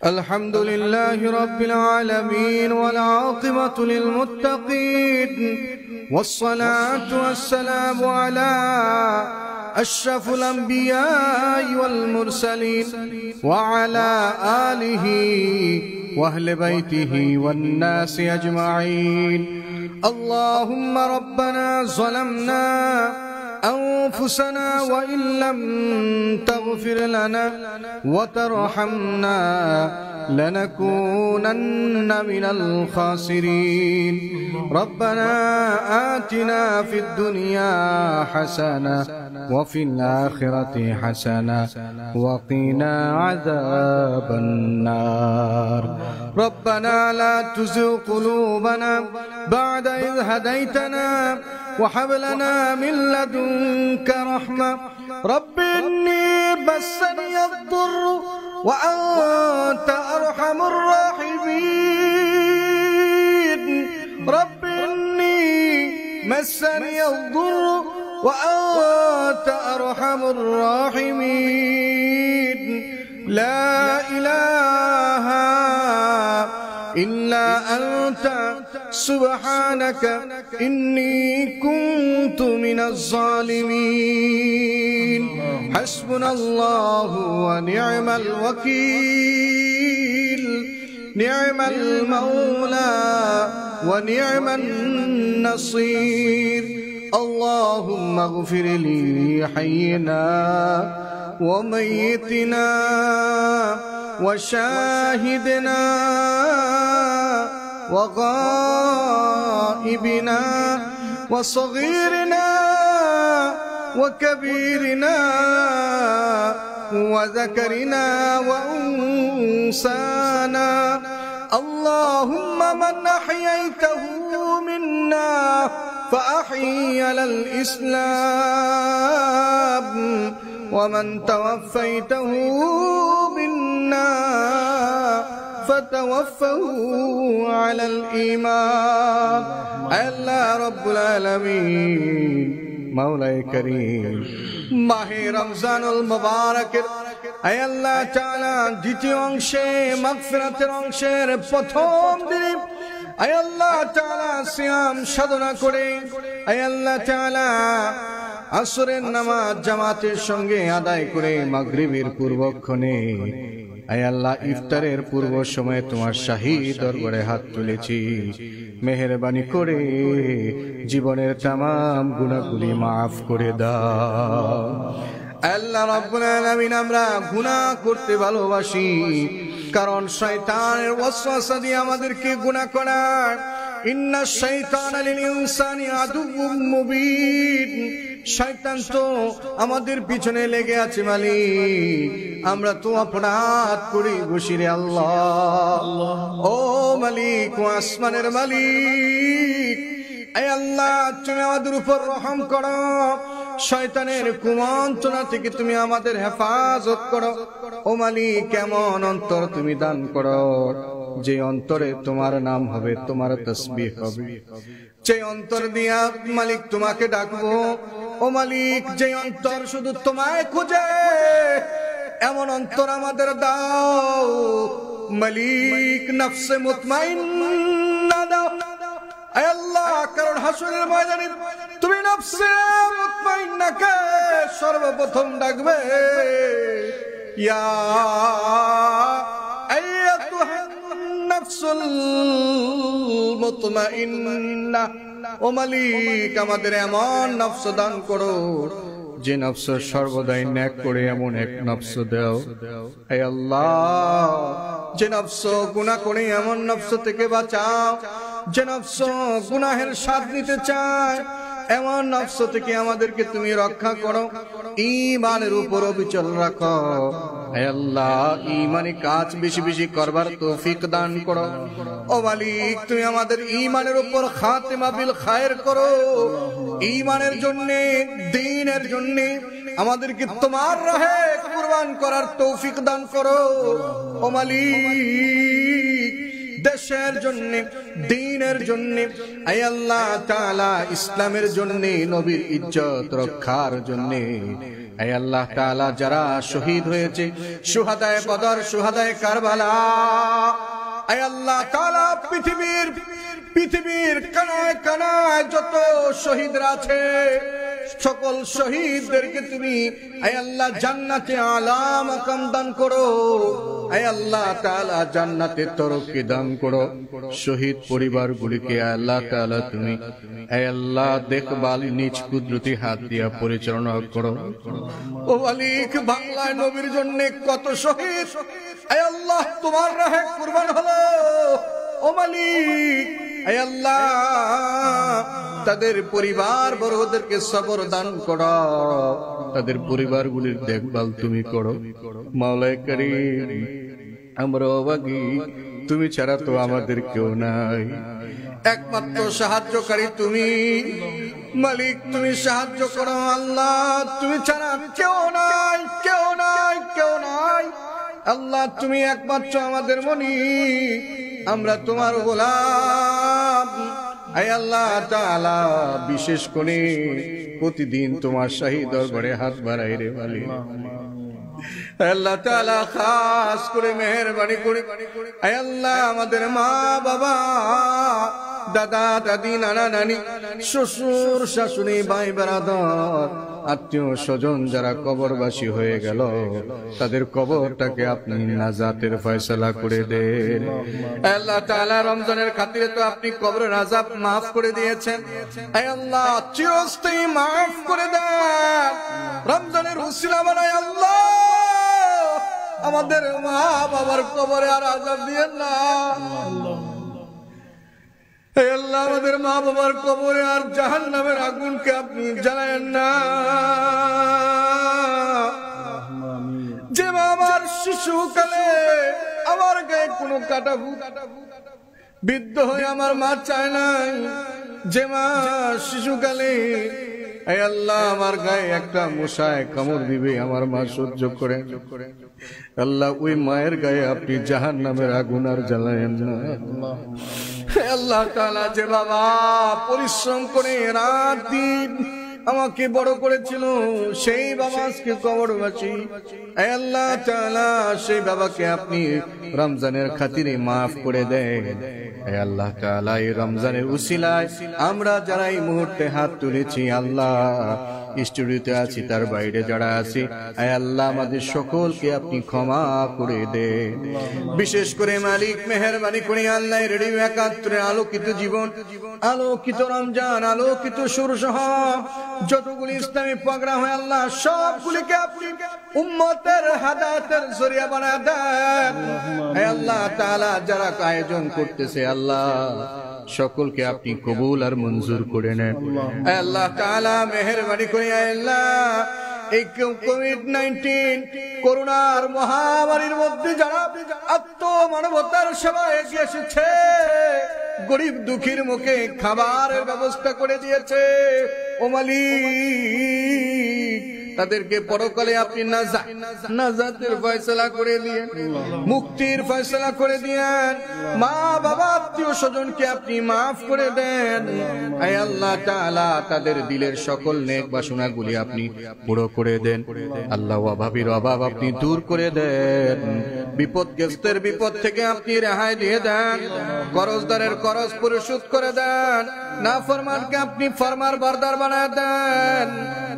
الحمد لله رب العالمين والعاقبة للمتقين والصلاة والسلام على أشرف الأنبياء والمرسلين وعلى آله وأهل بيته والناس أجمعين. اللهم ربنا ظلمنا أنفسنا وإن لم تغفر لنا وترحمنا لنكونن من الخاسرين. ربنا آتنا في الدنيا حسنة وفي الآخرة حسنة وقنا عذاب النار. ربنا لا تزغ قلوبنا بعد إذ هديتنا وهب لنا من لدنك رحمة. رب إني مسني الضر وأنت أرحم الراحمين. رب إني مسني الضر وأنت أرحم الراحمين. لا إله إلا أنت سبحانك إني كنت من الظالمين. حسبنا الله ونعم الوكيل، نعم المولى ونعم النصير. اللهم اغفر لي حينا وميتنا وشاهدنا وغائبنا وصغيرنا وكبيرنا وذكرنا وأنسانا. اللهم من أحييته منا فأحيي على الإسلام ومن توفيته منا فتوفه على الإيمان. الله رب العالمين مولاي كريم মাহে রমজানুল মুবারকের আয় আল্লাহ তাআলা দ্বিতীয় অংশে মাগফিরাতের অংশের প্রথম দিনে আয় আল্লাহ তাআলা সিয়াম সাধনা করে আয় আল্লাহ তাআলা আসরের নামাজ জামাতের সঙ্গে আদায় করে মাগরিবের পূর্বক্ষণে আয় আল্লাহ ইফতারের পূর্ব সময়ে তোমার শাহী দরবারে হাত তুলেছি। মেহেরবানি করে জীবনের তামাম গুনাহগুলি মাফ করে দাও। আল্লাহ রাব্বুল আলামিন আমরা গুনাহ করতে ভালোবাসি, কারণ শয়তানের ওয়াসওয়াসা দিয়ে আমাদেরকে গুনাহ করায়। ইন্না শাইতানা লিল ইনসানি আদুউম মুবিন। শয়তান তো আমাদের পিছনে লেগে আছে মালিক, আমরা তো অপরাধ করি বসি রে আল্লাহ। ও মালিক, ও আসমানের মালিক, আয় আল্লাহ তুমি আমাদের উপর রহম করো, শয়তানের কুমন্ত্রণা থেকে তুমি আমাদের হেফাজত করো। ও মালিক, কেমন অন্তর তুমি দান করো যে অন্তরে তোমার নাম হবে, তোমার তাসবিহ হবে, যে অন্তর দিয়া মালিক তোমাকে ডাকবো। ও মালিক, যে অন্তর শুধু তোমায় খুঁজে, এমন অন্তর আমাদের দাও মালিক। নফসে মুতমাইন্না দাও আয় আল্লাহ, কারণ হাসরের ময়দানে তুমি নফসে মুতমাইন্নাকে সর্বপ্রথম ডাকবে। ইয়া আইয়াতুহান নাফসুল মুতমাইন্না। ও মালিক, আমাদের এমন নফস দান করো যে নফস সর্বদাই নেক করে, এমন এক নফস দাও হে আল্লাহ। যে নফস গুনাহ করে এমন নফস থেকে বাঁচাও, যে নফস গুনাহের স্বাদ নিতে চায় এমন নফস থেকে আমাদেরকে তুমি রক্ষা করো। ঈমানের উপর অবিচল রাখো হে আল্লাহ। ঈমানি কাজ বেশি বেশি করবার তৌফিক দান করো। ও মালিক, তুমি আমাদের ঈমানের উপর খাতিমা বিল খায়ের করো। ঈমানের জন্য, দ্বীনের জন্য আমাদেরকে তোমার রাহে কুরবান করার তৌফিক দান করো। ও মালিক, দেশের জন্য, দ্বীনের জন্য, আয় আল্লাহ তাআলা ইসলামের জন্য, নবীর ইজ্জত রক্ষার জন্য হে আল্লাহ তাআলা যারা শহীদ হয়েছে, শুহাদায়ে বদর, শুহাদায়ে কারবালা, হে আল্লাহ তাআলা পৃথিবীর কানায় কানায় যত শহীদরা আছে সকল শহীদদেরকে তুমি হে আল্লাহ জান্নাতে আলা মাকাম দান করো। হে আল্লাহ তাআলা জান্নাতে তরক্কি দান করো। শহীদ পরিবারগুলিকে আল্লাহ তাআলা তুমি হে আল্লাহ দেখভাল নিজ কুদরতি হাত দিয়া পরিচালনা করো। ও মালিক, বাংলায় নবীর জন্য কত শহীদ হে আল্লাহ তোমার রাহে কুরবান হলো। ও মালিক, হে আল্লাহ তাদের পরিবার বড়দেরকে সবর দান করো, তাদের পরিবারগুলির দেখভাল তুমি করো। মাওলায়ে কারীম, আমরা অভাগী, তুমি ছাড়া তো আমাদের কেউ নাই, একমাত্র সাহায্যকারী তুমি। মালিক তুমি সাহায্য করো আল্লাহ, তুমি ছাড়া কেউ নাই, কেউ নাই, কেউ নাই। আল্লাহ তুমি একমাত্র আমাদের মনি, আমরা তোমার গোলাম। হে আল্লাহ তাআলা বিশেষ করে প্রতিদিন তোমার শাহী দরবারে হাত বাড়াই রে মালিক। আল্লাহ তাআলা খাস করে মেহেরবানি করে হে আল্লাহ আমাদের মা বাবা, দাদা দাদি, নানা নানি, শ্বশুর শাশুড়ি, ভাই বেরাদর, আত্মীয় স্বজন যারা কবরবাসী হয়ে গেল তাদের কবরটাকে আপনি নাজাতের ফয়সালা করে দেন। আল্লাহ তাআলা রমজানের খাতিরে তো আপনি কবরের আযাব মাফ করে দিয়েছেন, হে আল্লাহ চিরস্থায়ী মাফ করে দেন। রমজানের উসিলা বানায় আল্লাহ আমাদের মা বাবার কবরে আর আযাব দিয়েন না। হে আল্লাহ আমাদের মা বাবার কবরে আর জাহান্নামের আগুনকে আপনি জ্বালায়েন না। যে মা আমার শিশুকালে আমার গায়ে কোনো কাটা বিদ্ধ হয়ে আমার মা চায় নাই, যে মা শিশুকালে হে আল্লাহ আমার গায়ে একটা মশায় কামড় দিবে আমার মা সহ্য করে, আল্লাহ ওই মায়ের গায়ে আপনি জাহান্নামের আগুন আর জ্বালায়েন না। হে আল্লাহ তাআলা যে বাবা পরিশ্রম করে রাত দিন আমাকে বড় করেছিল সেই বাবা আজকে কবরবাসী, হে আল্লাহ তাআলা সেই বাবাকে আপনি রমজানের খাতিরে মাফ করে দেন। হে আল্লাহ তাআলা এই রমজানের উসিলায় আমরা যারা এই মুহূর্তে হাত তুলেছি আল্লাহ স্টুডিওতে আছি তার বাইরে যারা আছি, হে আল্লাহ আমাদের সকলকে আপনি ক্ষমা করে দেন। বিশেষ করে মালিক মেহেরবানি করে আল্লাহ রেডিও ৭১ আলোকিত জীবন, আলোকিত রমজান, আলোকিত সুরসহ যতগুলি ইসলামী প্রোগ্রাম হয় আল্লাহ সবগুলিকে আপনি উম্মতের হাদায়াতের জরিয়া বানায় দেন। হে আল্লাহ তাআলা যারা আয়োজন করতেছে আল্লাহ সকলকে আপনি কবুল আর মঞ্জুর করে নেন। হে আল্লাহ তাআলা মেহেরবানি করে আল্লাহ এই কোভিড-19 করোনার মহামারীর মধ্যে যারা আত্মমানবতার সেবায় এগিয়ে এসেছে, গরিব দুঃখীর মুখে খাবারের ব্যবস্থা করে দিয়েছে, ও মালিক তাদেরকে পরকালে আপনি নাজাতের ফয়সালা করে দিয়েন, মুক্তির ফয়সালা করে দিয়েন। মা বাবা আত্মীয় স্বজনকে আপনি মাফ করে দেন। হে আল্লাহ তাআলা তাদের দিলের সকল নেক বাসনাগুলি আপনি পুরো করে দেন। আল্লাহ অভাবীর অভাব আপনি দূর করে দেন, বিপদগ্রস্তের বিপদ থেকে আপনি রেহাই দিয়ে দেন, করজদারের করজ পরিশোধ করে দেন, নাফরমানকে আপনি ফরমার বরদার বানায় দেন,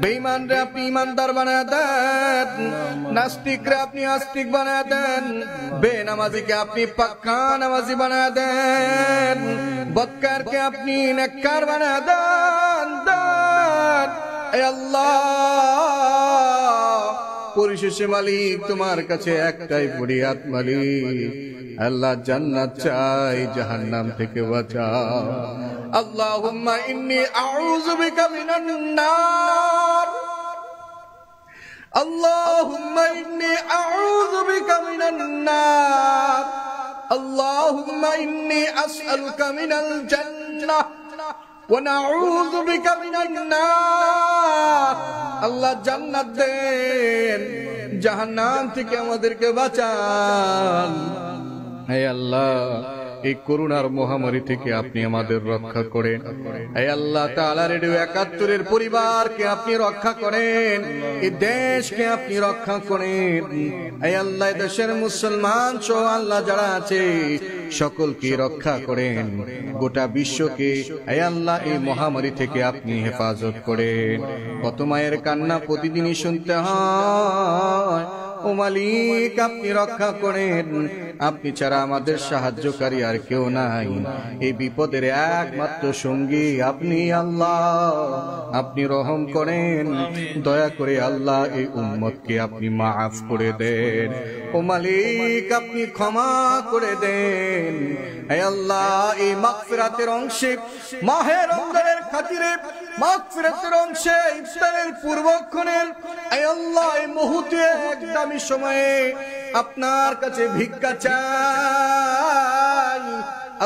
বেঈমানরে আপনি ইমানদার বানায় দেন, নাস্তিকরে আপনি আস্তিক বানায় দেন, বেনামাজিকে আপনি পাক্কা নামাজি বানায় দেন, বদকারকে আপনি নেককার বানায় দেন। হে আল্লাহ পরিশেষে মালিক তোমার কাছে একটাই ফরিয়াদ মালিক, আল্লাহ জান্নাত চাই, জাহান্নাম থেকে বাঁচাও। আল্লাহুম্মা ইন্নী আউযু বিকা মিনান নার, আল্লাহুম্মা ইন্নী আউযু বিকা মিনান নার, আল্লাহুম্মা ইন্নী আসআলুকা মিনাল জান্নাহ ওয়া নাউযু বিকা মিনান নার। আল্লাহ জান্নাত দেন, জাহান্নাম থেকে আমাদেরকে বাঁচান। হে আল্লাহ এই করোনার মহামারী থেকে আপনি আমাদের রক্ষা করেন। হে আল্লাহ তাআলা, রেডিও ৭১-এর পরিবারকে আপনি রক্ষা করেন, এই দেশকে আপনি রক্ষা করেন। হে আল্লাহ, দেশের মুসলমান সহ আল্লাহ যারা আছে সকলকে রক্ষা করেন, গোটা বিশ্বকে হে আল্লাহ এই মহামারী থেকে আপনি হেফাজত করেন। কত মায়ের কান্না প্রতিদিনই শুনতে হয়, ও মালিক আপনি রক্ষা করেন। আপনি ছাড়া আমাদের সাহায্যকারী আর কেউ নাই, এই বিপদের একমাত্র সঙ্গী আপনি আল্লাহ। আপনি রহম করেন, দয়া করে আল্লাহ এই উম্মতকে আপনি মাফ করে দেন। ও মালিক আপনি ক্ষমা করে দেন। হে আল্লাহ, এই মাগফিরাতের অংশে, মাহে রমজানের খাতিরে মাগফিরাতের অংশে ইফতারের পূর্বক্ষণের হে আল্লাহ এই মুহূর্তে একদমই সময়ে আপনার কাছে ভিক্ষা চাই।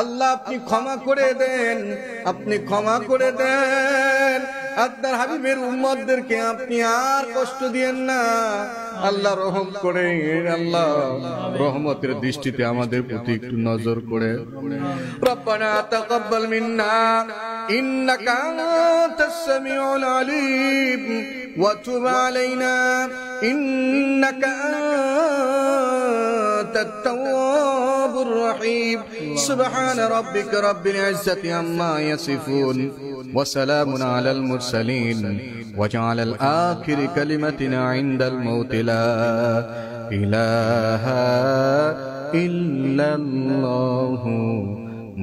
আল্লাহ আপনি ক্ষমা করে দেন, আপনি ক্ষমা করে দেন। আপনার হাবিবের উম্মতদেরকে আপনি আর কষ্ট দিয়েন না। আল্লাহ রহম করেন, আল্লাহ রহমতের দৃষ্টিতে আমাদের প্রতি একটু নজর করে। রব্বানা তাকাব্বাল মিন্না ইন্নাকা আনতাস সামিউল আলিম ওয়া তুব আলাইনা ইন্নাকা আনতাত তাওয়াবুর রহিম। সুবহান রাব্বিকা রাব্বিল ইজ্জাতি আম্মা ইয়াসিফুন ওয়া সালামুন আলাল মুরসালিন وجعل الآخر كلمتنا عند الموت لا إله إلا الله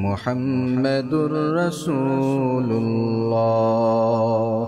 محمد رسول الله.